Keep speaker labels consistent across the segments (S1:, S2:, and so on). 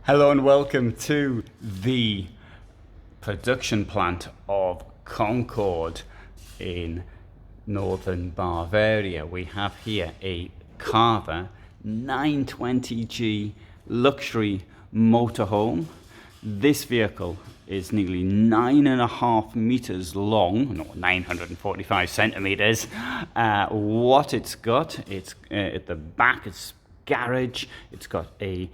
S1: Hello and welcome to the production plant of Concorde in northern Bavaria. We have here a Carver 920G luxury motorhome. This vehicle is nearly 9.5 meters long, no, 945 centimeters. What it's got, it's at the back, it's garage. It's got a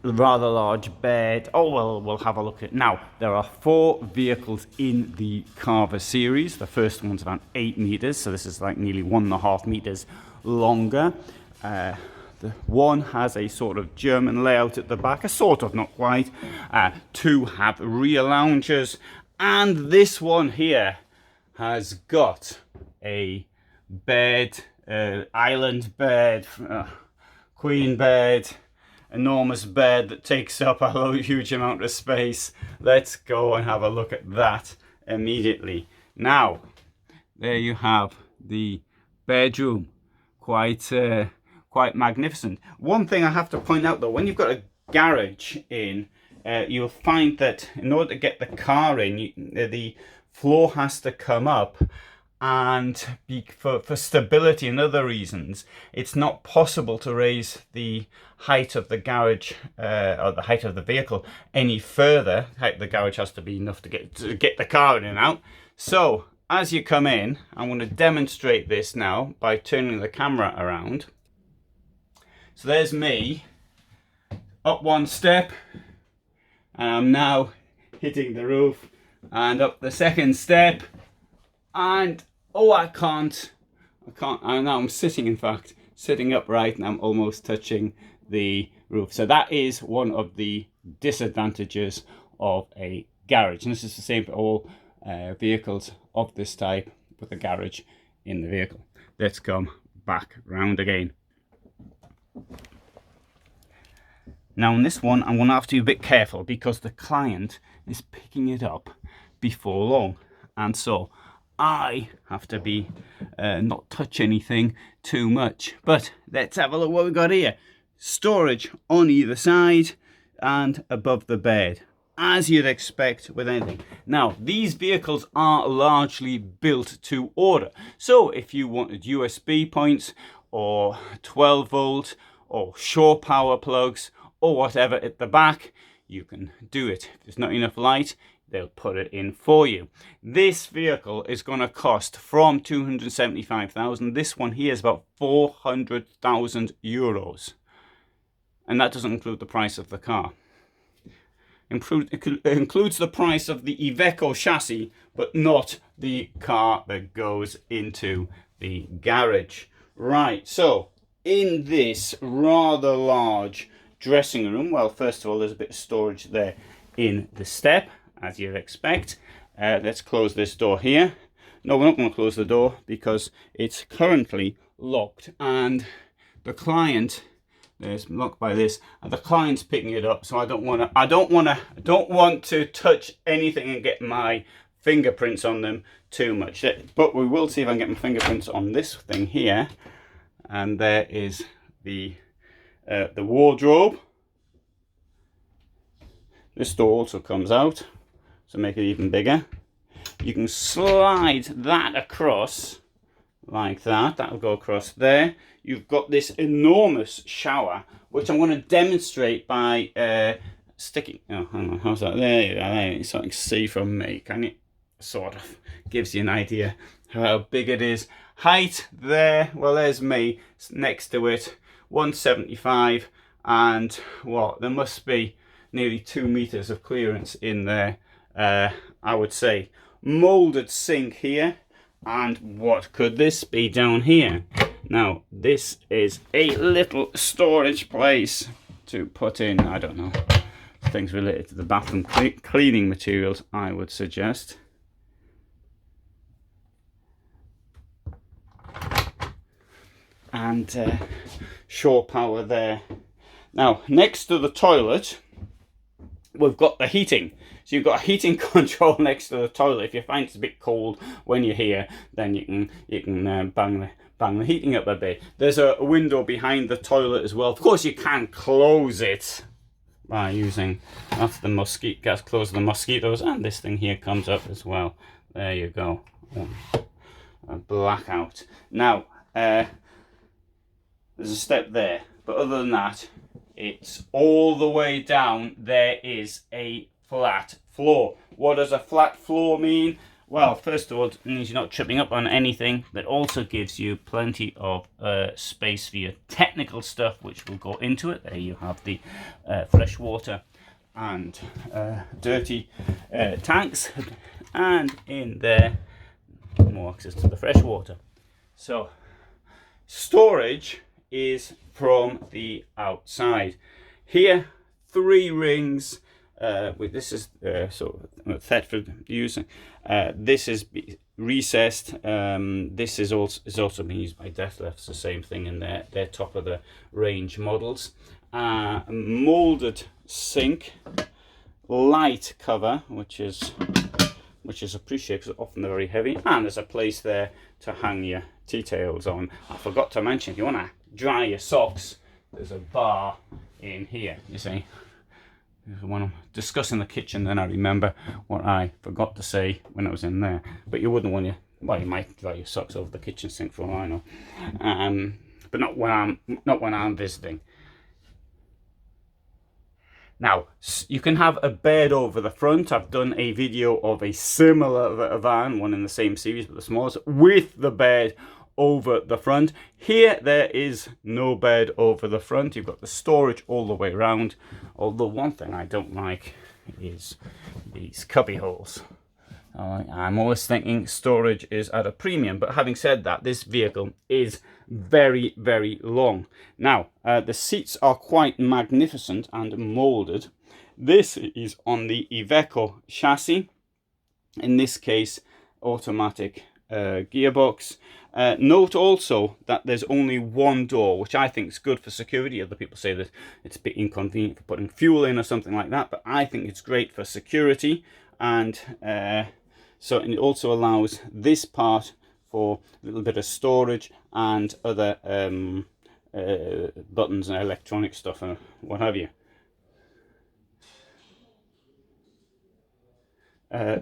S1: rather large bed. We'll have a look at it. Now, there are 4 vehicles in the Carver series. The first one's about 8 meters, so this is like nearly 1.5 meters longer. The one has a sort of German layout at the back, a sort of, not quite. 2 have rear loungers, and this one here has got a bed, island bed, queen bed, enormous bed that takes up a huge amount of space. Let's go and have a look at that immediately. Now, there you have the bedroom, quite magnificent. One thing I have to point out though, when you've got a garage in, you'll find that in order to get the car in, the floor has to come up, and for stability and other reasons, it's not possible to raise the height of the garage or the height of the vehicle any further. The height of the garage has to be enough to get the car in and out. So as you come in, I'm going to demonstrate this now by turning the camera around. So there's me up one step, and I'm now hitting the roof, and up the second step, and I can't, and now I'm sitting, in fact, sitting upright, and I'm almost touching the roof. So that is one of the disadvantages of a garage. And this is the same for all vehicles of this type with a garage in the vehicle. Let's come back round again. Now on this one, I'm going to have to be a bit careful because the client is picking it up before long. And so I have to be not touch anything too much. But let's have a look what we've got here. Storage on either side and above the bed, as you'd expect with anything. Now, these vehicles are largely built to order. So if you wanted USB points or 12 volt or shore power plugs or whatever at the back, you can do it. If there's not enough light, they'll put it in for you. This vehicle is going to cost from 275,000. This one here is about 400,000 euros. And that doesn't include the price of the car. It includes the price of the Iveco chassis, but not the car that goes into the garage. Right, so in this rather large dressing room, well, first of all, there's a bit of storage there in the step, as you'd expect. Let's close this door here. No, we're not going to close the door because it's currently locked, and the client, there's locked by this, and the client's picking it up. So I don't want to touch anything and get my fingerprints on them too much. But we will see if I can get my fingerprints on this thing here. And there is the wardrobe. This door also comes out, so make it even bigger. You can slide that across like that. That'll go across there. You've got this enormous shower, which I'm going to demonstrate by sticking. Oh, hang on, how's that? There you go. There you can see from me. Can you? Sort of gives you an idea how big it is. Height there. Well, there's me next to it. 175, and what? There must be nearly 2 meters of clearance in there. I would say molded sink here, and what could this be down here? Now this is a little storage place to put in, I don't know, things related to the bathroom cleaning materials, I would suggest. And shore power there. Now next to the toilet we've got the heating. So you've got a heating control next to the toilet. If you find it's a bit cold when you're here, then you can bang the heating up a bit. There's a window behind the toilet as well. Of course, you can close it by using, that's the mosquito, gas close the mosquitoes, and this thing here comes up as well. There you go. A blackout. Now, there's a step there, but other than that, it's all the way down. There is a flat floor. What does a flat floor mean? Well, first of all, it means you're not tripping up on anything, but also gives you plenty of space for your technical stuff, which will go into it. There you have the fresh water and dirty tanks, and in there, more access to the fresh water. So, storage is from the outside. Here, 3 rings. This is so Thetford using. This is recessed. This is also being used by Deathleft. It's the same thing in their top of the range models. Molded sink, light cover, which is appreciated because often they're very heavy, and there's a place there to hang your tea towels on. I forgot to mention, if you want to dry your socks, there's a bar in here. You see. When I'm discussing the kitchen, then I remember what I forgot to say when I was in there. But you wouldn't want well, you might dry your socks over the kitchen sink for all I know, but not when I'm visiting. Now, you can have a bed over the front. I've done a video of a similar van, one in the same series but the smallest, with the bed over the front. Here there is no bed over the front. You've got the storage all the way around, although one thing I don't like is these cubby holes. I'm always thinking storage is at a premium, but having said that, this vehicle is very, very long. Now, the seats are quite magnificent and molded. This is on the Iveco chassis, in this case automatic gearbox. Note also that there's only one door, which I think is good for security. Other people say that it's a bit inconvenient for putting fuel in or something like that, but I think it's great for security. And so it also allows this part for a little bit of storage and other buttons and electronic stuff and what have you.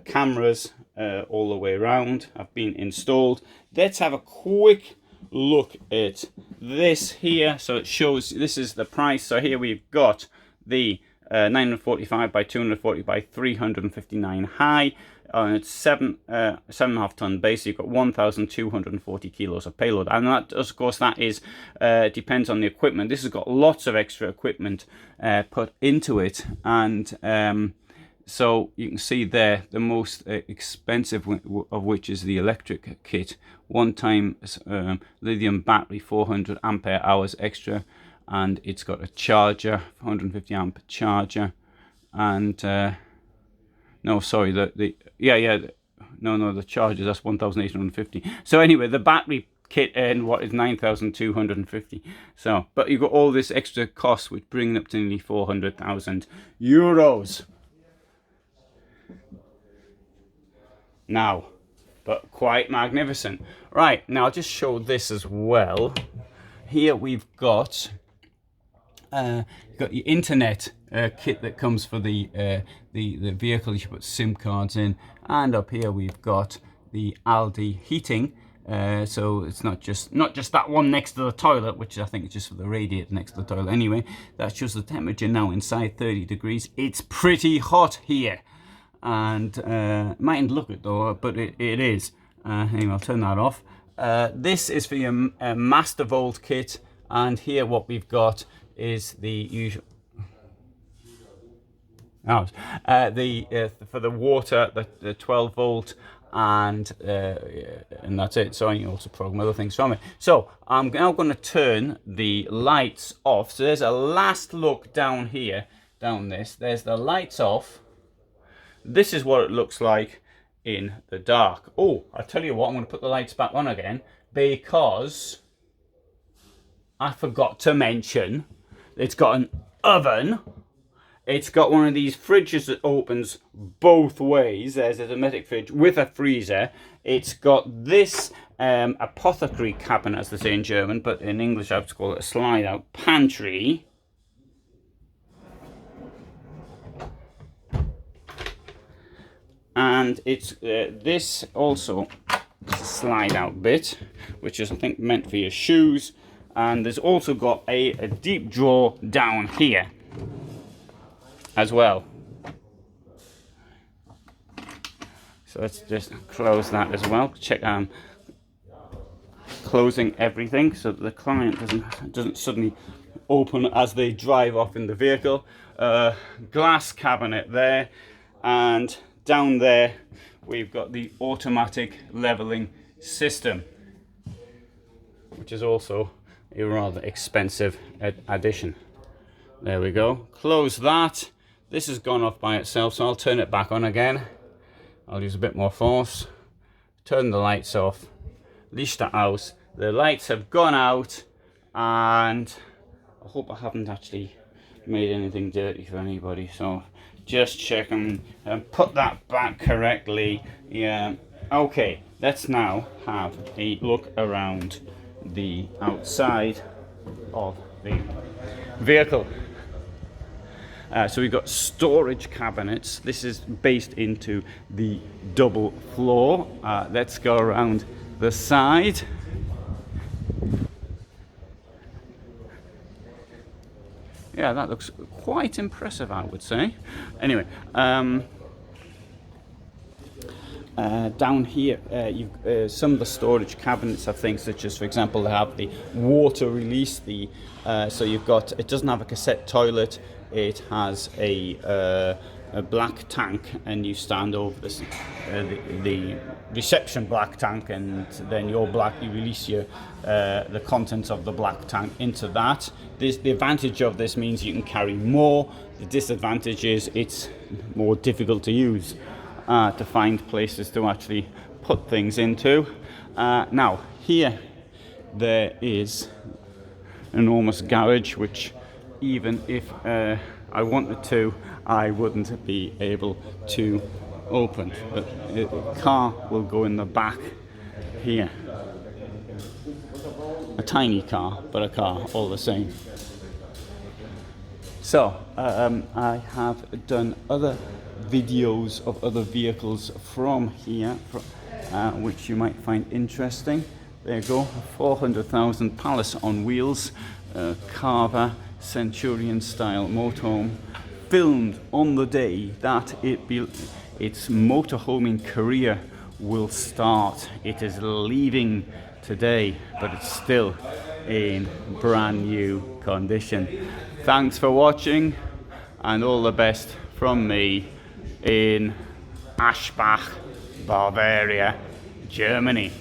S1: Cameras all the way around have been installed. Let's have a quick look at this here. So it shows, this is the price. So here we've got the 945 by 240 by 359 high. It's 7.5 ton base. You've got 1,240 kilos of payload, and that, of course, that is depends on the equipment. This has got lots of extra equipment put into it, and so you can see there the most expensive of which is the electric kit. One-time lithium battery, 400 ampere hours extra, and it's got a charger, 150 amp charger, and no, sorry, the chargers, that's 1,850. So anyway, the battery kit in what is 9,250. So, but you've got all this extra cost, which bring up to nearly 400,000 euros. Now, but quite magnificent. Right, now I'll just show this as well. Here we've got your internet kit that comes for the vehicle. You put SIM cards in, and up here we've got the Aldi heating. So it's not just that one next to the toilet, which I think is just for the radiator next to the toilet. Anyway, that shows the temperature now inside 30 degrees. It's pretty hot here, and mightn't look it though, but it is. Anyway, I'll turn that off. This is for your master volt kit, and here what we've got is the usual. For the water, the 12 volt, and that's it. So you can also program other things from it. So I'm now going to turn the lights off. So there's a last look down here, there's the lights off. This is what it looks like in the dark. Oh, I tell you what, I'm going to put the lights back on again because I forgot to mention it's got an oven. It's got one of these fridges that opens both ways. There's a hermetic fridge with a freezer. It's got this apothecary cabinet, as they say in German, but in English I have to call it a slide-out pantry. And it's this also is a slide out bit, which is I think meant for your shoes. And there's also got a deep drawer down here as well. So let's just close that as well. Check closing everything so that the client doesn't suddenly open as they drive off in the vehicle. Glass cabinet there, and down there we've got the automatic leveling system, which is also a rather expensive addition. There we go. Close that. This has gone off by itself, so I'll turn it back on again. I'll use a bit more force. Turn the lights off. Leash the house. The lights have gone out, and I hope I haven't actually made anything dirty for anybody. So just check and put that back correctly. Yeah. Okay. Let's now have a look around the outside of the vehicle. So we've got storage cabinets. This is based into the double floor. Let's go around the side. Yeah, that looks quite impressive, I would say. Anyway, down here, some of the storage cabinets have things such as, for example, they have the water release. So you've got, it doesn't have a cassette toilet. It has a black tank, and you stand over this, the reception black tank, and then you release the contents of the black tank into that. The advantage of this means you can carry more. The disadvantage is it's more difficult to use, to find places to actually put things into. Now here there is an enormous garage, which even if I wanted to, I wouldn't be able to open. But a car will go in the back here. A tiny car, but a car all the same. So I have done other videos of other vehicles from here, which you might find interesting. There you go, 400,000 Palace on wheels, Carver Centurion style motorhome, filmed on the day that its motorhoming career will start. It is leaving today, but it's still in brand new condition. Thanks for watching, and all the best from me in Aschbach, Bavaria, Germany.